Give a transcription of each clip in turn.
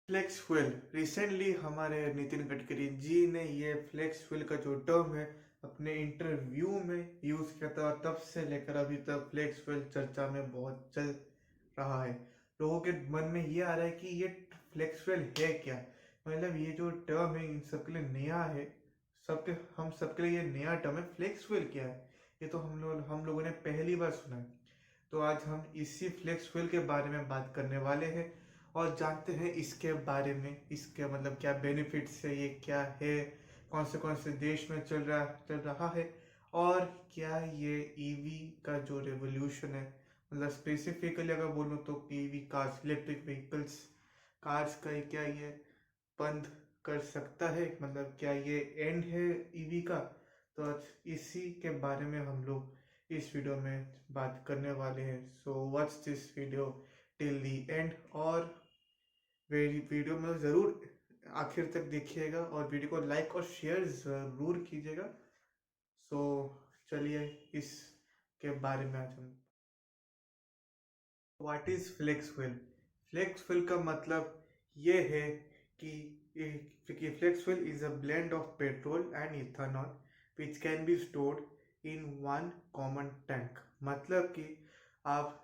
Flex fuel recently हमारे नितिन गडकरी जी ने ये फ्लेक्स फ्यूल का जो टर्म है अपने इंटरव्यू में यूज किया था। तब से लेकर अभी तक फ्लेक्स फ्यूल चर्चा में बहुत चल रहा है। लोगों के मन में ये आ रहा है कि ये फ्लेक्स फ्यूल है क्या, मतलब ये जो टर्म है इन सबके लिए नया है। हम सबके लिए ये नया टर्म है। फ्लेक्स फ्यूल क्या है ये तो हम लोगों ने पहली बार सुना है। तो आज हम इसी फ्लेक्स फ्यूल के बारे में बात करने वाले हैं और जानते हैं इसके बारे में, इसके मतलब क्या बेनिफिट्स है, ये क्या है, कौन से देश में चल रहा है, और क्या ये ईवी का जो रेवोल्यूशन है, मतलब स्पेसिफिकली अगर बोलूँ तो EV cars, electric vehicles cars का क्या ये बंद कर सकता है, मतलब क्या ये एंड है ईवी का। तो आज इसी के बारे में हम लोग इस वीडियो में बात करने वाले हैं। So watch this video till the and, और वीडियो में ज़रूर आखिर तक देखिएगा और वीडियो को लाइक और शेयर ज़रूर कीजिएगा। सो चलिए इसके बारे में आज हम, what is flex fuel. Flex fuel का मतलब ये है कि flex fuel is a blend of petrol and ethanol which can be stored in one common tank. मतलब कि आप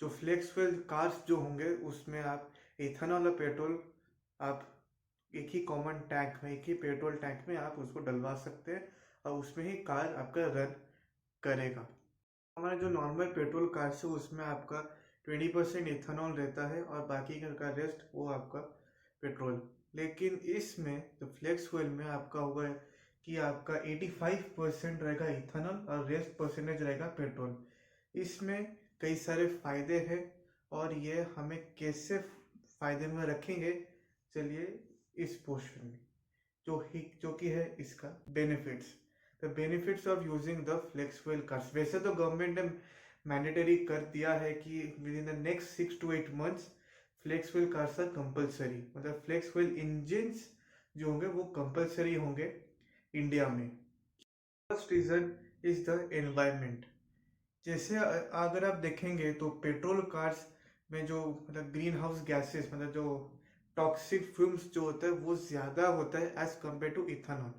जो फ्लेक्स फ्यूल कार्स जो होंगे उसमें आप इथेनॉल और पेट्रोल आप एक ही कॉमन टैंक में, एक ही पेट्रोल टैंक में आप उसको डलवा सकते हैं और उसमें ही कार आपका रन करेगा। हमारा जो नॉर्मल पेट्रोल कार है उसमें आपका 20% इथेनॉल रहता है और बाकी का रेस्ट वो आपका पेट्रोल। लेकिन इसमें तो फ्लेक्स फ्यूल में आपका होगा कि आपका 85% रहेगा इथेनॉल और रेस्ट परसेंटेज रहेगा पेट्रोल। इसमें कई सारे फायदे हैं और ये हमें कैसे फायदे में रखेंगे, चलिए इस पोर्शन में जो कि है इसका benefits. The benefits of using the flex fuel cars. वैसे तो गवर्नमेंट ने मैंडेटरी कर दिया है कि within the next 6 to 8 months flex fuel cars are compulsory, मतलब फ्लेक्स फ्यूल इंजिन्स जो होंगे वो कंपलसरी होंगे इंडिया में। First reason is the environment. जैसे अगर आप देखेंगे तो पेट्रोल कार्स में जो मतलब ग्रीन हाउस गैसेस, मतलब जो टॉक्सिक फ्यूम्स जो होता है वो ज़्यादा होता है as compare to ethanol.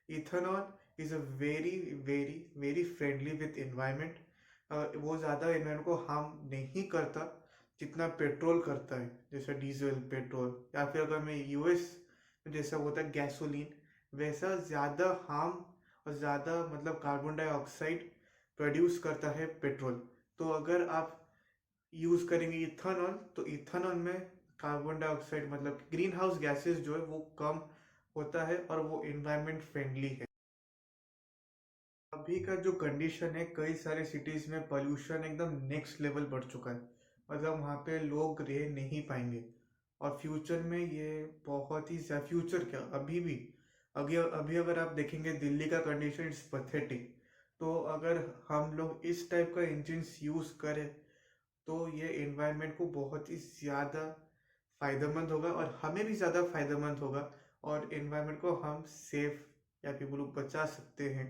Ethanol is a very very very friendly with environment. वो ज़्यादा एनवायरनमेंट को हार्म नहीं करता जितना पेट्रोल करता है, जैसे डीजल पेट्रोल, या फिर अगर मैं यूएस में जैसा होता है गैसोलीन, वैसा ज़्यादा हार्म और ज़्यादा मतलब कार्बन डाइऑक्साइड प्रोड्यूस करता है पेट्रोल। तो अगर आप यूज़ करेंगे इथेनॉल तो इथेनॉल में कार्बन डाइऑक्साइड मतलब ग्रीन हाउस गैसेस जो है वो कम होता है और वो एनवायरनमेंट फ्रेंडली है। अभी का जो कंडीशन है, कई सारे सिटीज़ में पोल्यूशन एकदम नेक्स्ट लेवल बढ़ चुका है, मतलब वहाँ पे लोग रह नहीं पाएंगे। और फ्यूचर में ये बहुत ही फ्यूचर क्या अभी भी, अभी अगर आप देखेंगे दिल्ली का कंडीशन इट्स पथेटिक। तो अगर हम लोग इस टाइप का इंजिन्स यूज़ करें तो ये एनवायरनमेंट को बहुत ही ज़्यादा फ़ायदेमंद होगा और हमें भी ज़्यादा फ़ायदेमंद होगा, और एनवायरनमेंट को हम सेफ या फिर बोलो बचा सकते हैं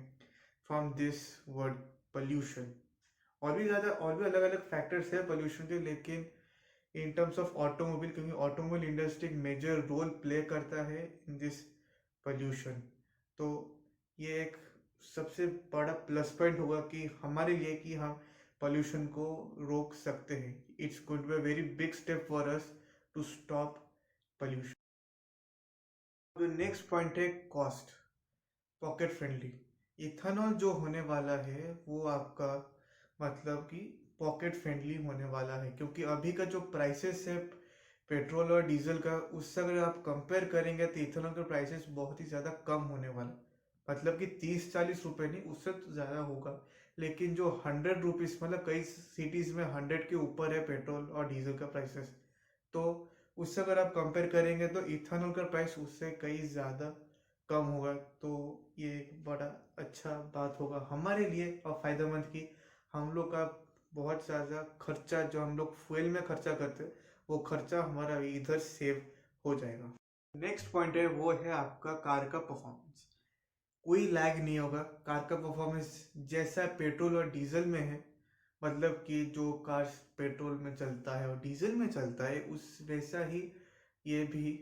फ्रॉम दिस वर्ड पोल्यूशन। और भी अलग अलग फैक्टर्स है पोल्यूशन के, लेकिन इन टर्म्स ऑफ ऑटोमोबाइल, क्योंकि ऑटोमोबाइल इंडस्ट्री एक मेजर रोल प्ले करता है इन दिस पोल्यूशन। तो ये एक सबसे बड़ा प्लस पॉइंट होगा कि हमारे लिए कि हम पोल्यूशन को रोक सकते हैं। It's going to be a very big step for us to stop pollution. Next point है कॉस्ट, पॉकेट फ्रेंडली। इथेनॉल जो होने वाला है वो आपका मतलब कि पॉकेट फ्रेंडली होने वाला है, क्योंकि अभी का जो प्राइसेस है पेट्रोल और डीजल का उससे अगर आप कंपेयर करेंगे तो इथेनॉल का प्राइसेस बहुत ही ज़्यादा कम होने वाला, मतलब कि 30-40 रुपये नहीं, उससे तो ज़्यादा होगा। लेकिन जो 100 रुपीज़, मतलब कई सिटीज़ में 100 के ऊपर है पेट्रोल और डीजल का प्राइसेस, तो उससे अगर आप कंपेयर करेंगे तो इथेनॉल का प्राइस उससे कई ज़्यादा कम होगा। तो ये एक बड़ा अच्छा बात होगा हमारे लिए और फ़ायदेमंद कि हम लोग का बहुत ज़्यादा खर्चा जो हम लोग फ्यूल में खर्चा करते हैं वो खर्चा हमारा इधर सेव हो जाएगा। नेक्स्ट पॉइंट है वो है आपका कार का परफॉर्मेंस। कोई लैग नहीं होगा, कार का परफॉर्मेंस जैसा पेट्रोल और डीजल में है, मतलब कि जो कार पेट्रोल में चलता है और डीजल में चलता है उस वैसा ही ये भी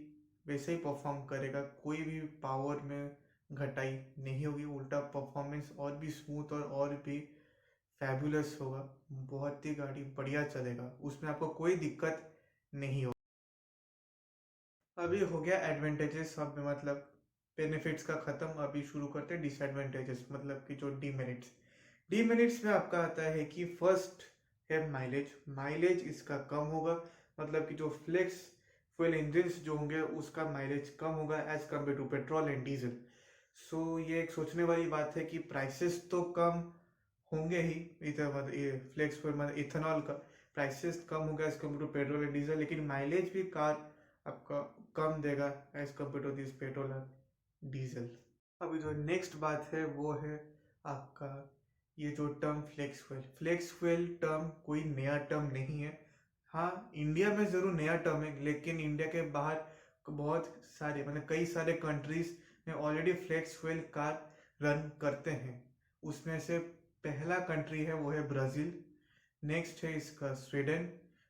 वैसे ही परफॉर्म करेगा, कोई भी पावर में घटाई नहीं होगी, उल्टा परफॉर्मेंस और भी स्मूथ और भी फैबुलस होगा। बहुत ही गाड़ी बढ़िया चलेगा, उसमें आपको कोई दिक्कत नहीं होगी। अभी हो गया एडवांटेजेस, अब मतलब बेनिफिट्स का ख़त्म। अभी शुरू करते हैं डिसएडवांटेजेस, मतलब कि जो डीमेरिट्स। डीमेरिट्स में आपका आता है कि फर्स्ट है माइलेज। माइलेज इसका कम होगा, मतलब कि जो फ्लेक्स फ्यूल इंजन्स जो होंगे उसका माइलेज कम होगा as compare to petrol and diesel. So ये एक सोचने वाली बात है कि प्राइसेस तो कम होंगे ही, मतलब ये फ्लेक्स फ्यूल मतलब इथेनॉल का प्राइसेस कम होगा as compare to petrol and diesel, लेकिन माइलेज भी कार आपका कम देगा as compare to this petrol and diesel. अभी जो नेक्स्ट बात है वो है आपका ये जो term flex fuel. Flex fuel term कोई नया टर्म नहीं है। हाँ, इंडिया में ज़रूर नया टर्म है, लेकिन इंडिया के बाहर बहुत सारे मतलब कई सारे कंट्रीज में already flex fuel car run करते हैं। उसमें से पहला कंट्री है वो है ब्राज़ील, नेक्स्ट है इसका स्वीडन,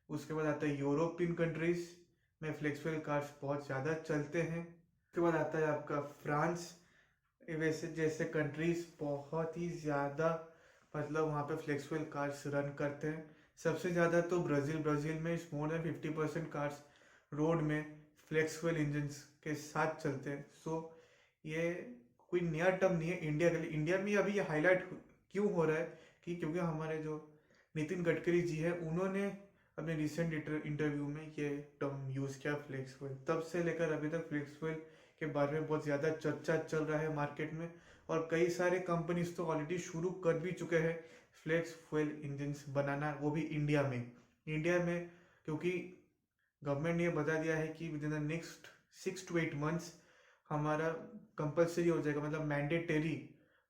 उसके बाद आता है यूरोपियन कंट्रीज में फ्लेक्स फ्यूल कार्स बहुत ज़्यादा चलते हैं। उसके बाद आता है आपका फ्रांस। वैसे जैसे कंट्रीज बहुत ही ज़्यादा मतलब वहाँ पे फ्लेक्स फ्यूल कार्स रन करते हैं। सबसे ज़्यादा तो ब्राज़ील में मोर देन 50% कार्स रोड में फ्लेक्स फ्यूल इंजन्स के साथ चलते हैं। सो ये कोई नया टर्म नहीं है इंडिया के लिए। इंडिया में अभी ये हाईलाइट क्यों हो रहा है कि क्योंकि हमारे जो नितिन गडकरी जी है उन्होंने अपने रिसेंट इंटरव्यू में ये टर्म यूज़ किया फ्लेक्स फ्यूल। तब से लेकर अभी तक फ्लेक्स फ्यूल के बारे में बहुत ज़्यादा चर्चा चल रहा है मार्केट में, और कई सारे कंपनीज तो ऑलरेडी शुरू कर भी चुके हैं फ्लेक्स फ्यूल इंजन्स बनाना, वो भी इंडिया में। क्योंकि गवर्नमेंट ने ये बता दिया है कि within the next 6 to 8 months हमारा कंपलसरी हो जाएगा, मतलब मैंडेटरी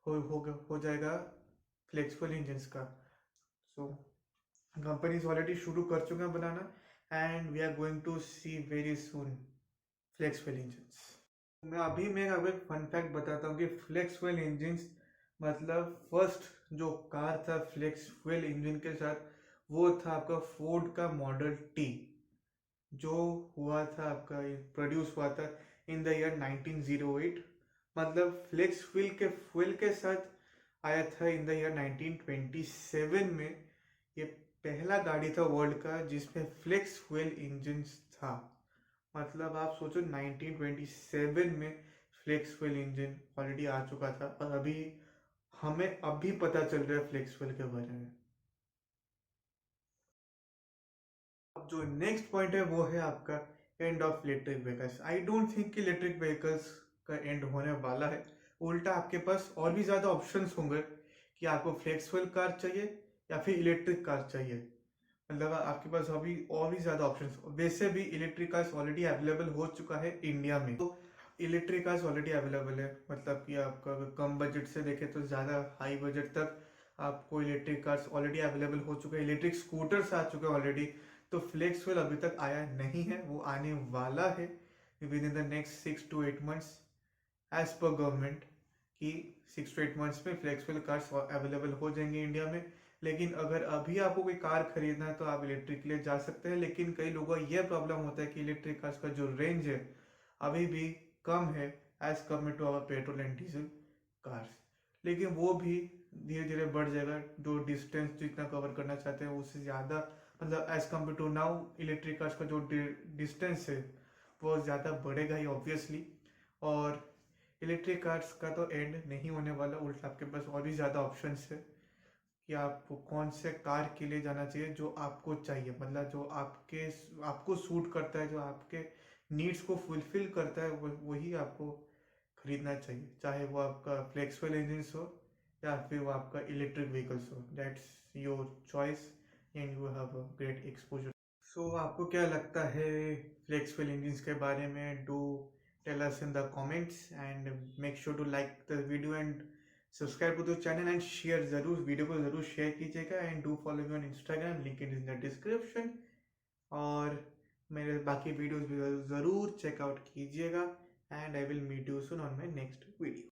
हो जाएगा फ्लेक्स फ्यूल इंजन्स का। सो कंपनीज ऑलरेडी शुरू कर चुके हैं बनाना, and we are going to see very soon flex fuel engines. मैं आपको एक फन फैक्ट बताता हूँ कि फ्लेक्स फ्यूल इंजन्स मतलब फर्स्ट जो कार था फ्लेक्स फ्यूल इंजन के साथ वो था आपका फोर्ड का मॉडल टी, जो हुआ था आपका प्रोड्यूस हुआ था इन द ईयर 1908। मतलब फ्लेक्स फ्यूल के साथ आया था इन द ईयर 1927 में। ये पहला गाड़ी था वर्ल्ड का जिसमें फ्लेक्स फ्यूल इंजन था। मतलब आप सोचो 1927 में फ्लेक्स फ्यूल इंजन ऑलरेडी आ चुका था, और हमें अभी पता चल रहा है फ्लेक्स फ्यूल के बारे में। अब जो नेक्स्ट पॉइंट है वो है आपका end of electric vehicles. I don't think कि इलेक्ट्रिक व्हीकल्स का एंड होने वाला है। उल्टा आपके पास और भी ज़्यादा ऑप्शंस होंगे कि आपको फ्लेक्स फ्यूल कार चाहिए या फिर इलेक्ट्रिक कार चाहिए। मतलब आपके पास अभी और भी ज़्यादा ऑप्शंस। वैसे भी इलेक्ट्रिक कार्स ऑलरेडी अवेलेबल हो चुका है इंडिया में, तो इलेक्ट्रिक कार्स ऑलरेडी अवेलेबल है। मतलब कि आपका अगर कम बजट से देखें तो ज़्यादा हाई बजट तक आपको इलेक्ट्रिक कार्स ऑलरेडी अवेलेबल हो चुके हैं। इलेक्ट्रिक स्कूटर्स आ चुके हैं ऑलरेडी। तो फ्लेक्स फ्यूल अभी तक आया नहीं है, वो आने वाला है within the next 6 to 8 months as per government, कि 6 to 8 months में फ्लेक्स फ्यूल कार्स अवेलेबल हो जाएंगे इंडिया में। लेकिन अगर अभी आपको कोई कार खरीदना है तो आप इलेक्ट्रिक के लिए जा सकते हैं, लेकिन कई लोगों को यह प्रॉब्लम होता है कि इलेक्ट्रिक कार्स का जो रेंज है अभी भी कम है as compare to our petrol and diesel cars. लेकिन वो भी धीरे धीरे बढ़ जाएगा, जो डिस्टेंस जितना कवर करना चाहते हैं उससे ज़्यादा, मतलब as compare to now electric cars का जो डिस्टेंस है वो ज़्यादा बढ़ेगा ही ऑब्वियसली। और इलेक्ट्रिक कार्स का तो एंड नहीं होने वाला, उल्टा आपके पास और भी ज़्यादा ऑप्शंस है कि आपको कौन से कार के लिए जाना चाहिए जो आपको चाहिए, मतलब जो आपको सूट करता है, जो आपके नीड्स को फुलफिल करता है, वही आपको खरीदना चाहिए। चाहे वो आपका फ्लेक्स फ्यूल इंजन्स हो या फिर वो आपका इलेक्ट्रिक व्हीकल्स हो, that's your choice and you have a great exposure. So आपको क्या लगता है फ्लेक्स फ्यूल इंजन्स के बारे में? Do tell us in the comments and make sure to like the video and subscribe to the channel and share, ज़रूर video को ज़रूर शेयर कीजिएगा। And do follow me on Instagram, link in the description. और मेरे बाकी videos भी ज़रूर check out कीजिएगा, and I will meet you soon on my next video.